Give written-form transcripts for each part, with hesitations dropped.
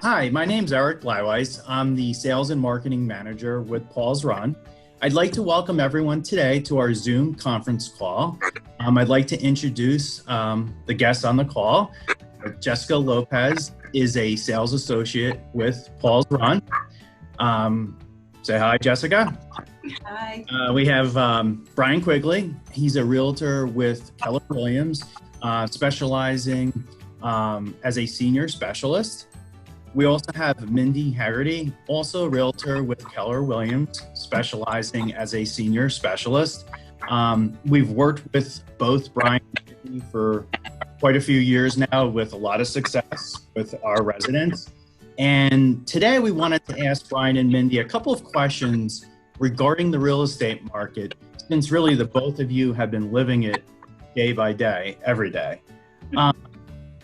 Hi, my name's Eric Blyweiss. I'm the Sales and Marketing Manager with Paul's Run. I'd like to welcome everyone today to our Zoom conference call. I'd like to introduce the guests on the call. Jessica Lopez is a sales associate with Paul's Run. Say hi, Jessica. Hi. We have Brian Quigley. He's a realtor with Keller Williams, specializing as a senior specialist. We also have Mindy Haggerty, also a realtor with Keller Williams, specializing as a senior specialist. We've worked with both Brian and Mindy for quite a few years now with a lot of success with our residents. And today we wanted to ask Brian and Mindy a couple of questions regarding the real estate market, since really the both of you have been living it day by day, every day.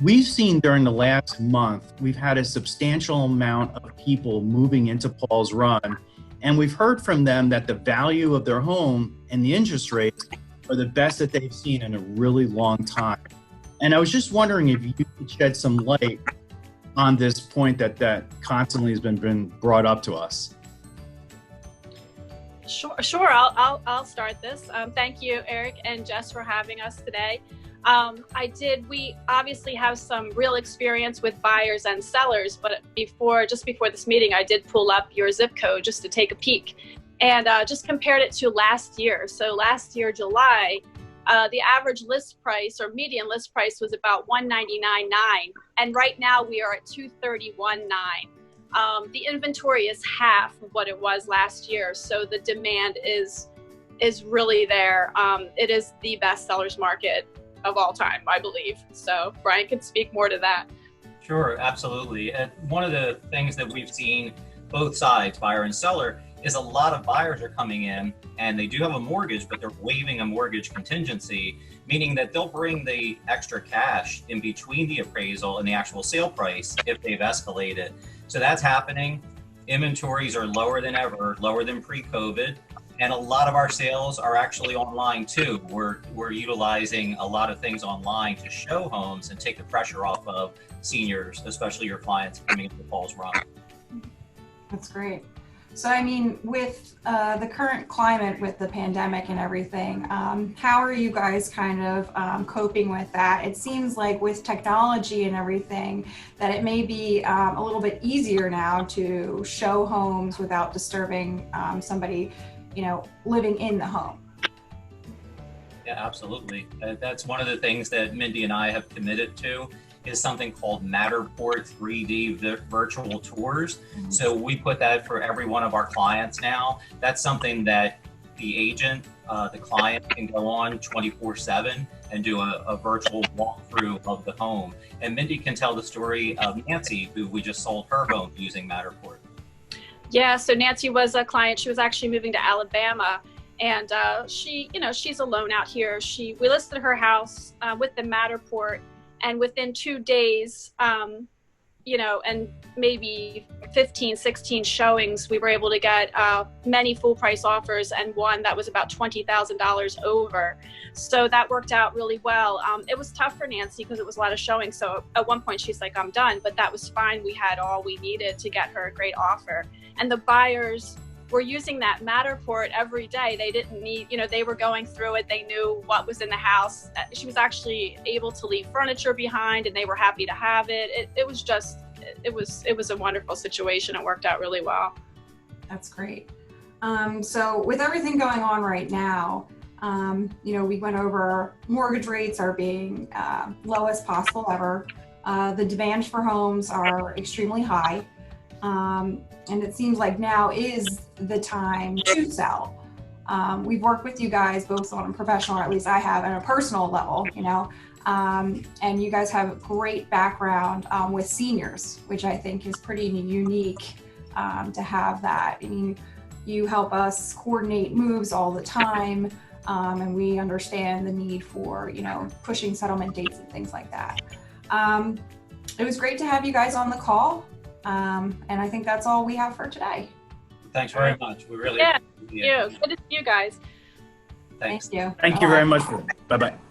We've seen during the last month, we've had a substantial amount of people moving into Paul's Run, and we've heard from them that the value of their home and the interest rates are the best that they've seen in a really long time. And I was just wondering if you could shed some light on this point that constantly has been brought up to us. Sure. I'll start this. Thank you, Eric and Jess, for having us today. We obviously have some real experience with buyers and sellers, but just before this meeting, I did pull up your zip code just to take a peek and just compared it to last year. So last year, July, the average list price or median list price was about $199.9, and right now we are at $231.9. The inventory is half of what it was last year, so the demand is really there. It is the best sellers market of all time, I believe. So Brian can speak more to that. Sure, absolutely. And one of the things that we've seen both sides, buyer and seller, is a lot of buyers are coming in and they do have a mortgage, but they're waiving a mortgage contingency, meaning that they'll bring the extra cash in between the appraisal and the actual sale price if they've escalated. So that's happening. Inventories are lower than ever, lower than pre-COVID. And a lot of our sales are actually online too. We're utilizing a lot of things online to show homes and take the pressure off of seniors, especially your clients coming into Paul's Run. That's great. So, I mean, with the current climate with the pandemic and everything, how are you guys kind of coping with that? It seems like with technology and everything that it may be a little bit easier now to show homes without disturbing somebody, living in the home. Yeah, absolutely. That's one of the things that Mindy and I have committed to is something called Matterport 3D virtual tours. Mm-hmm. So we put that for every one of our clients now. That's something that the agent, the client can go on 24/7 and do a virtual walkthrough of the home. And Mindy can tell the story of Nancy, who we just sold her home using Matterport. Yeah, so Nancy was a client. She was actually moving to Alabama, and she's alone out here. We listed her house with the Matterport, and within 2 days, and maybe 15, 16 showings, we were able to get many full price offers and one that was about $20,000 over. So that worked out really well. It was tough for Nancy because it was a lot of showings. So at one point she's like, I'm done, but that was fine. We had all we needed to get her a great offer. And the buyers were using that Matterport every day. They didn't need, they were going through it. They knew what was in the house. She was actually able to leave furniture behind and they were happy to have it. It was a wonderful situation. It worked out really well. That's great. So with everything going on right now, we went over mortgage rates are being lowest possible ever. The demand for homes are extremely high. And it seems like now is the time to sell. We've worked with you guys both on a professional, or at least I have, on a personal level, and you guys have a great background with seniors, which I think is pretty unique to have that. I mean, you help us coordinate moves all the time, and we understand the need for, pushing settlement dates and things like that. It was great to have you guys on the call. And I think that's all we have for today. Thanks very much. We really appreciate it. Good to see you guys. Thanks. Thank you. Thank you very much. Bye-bye.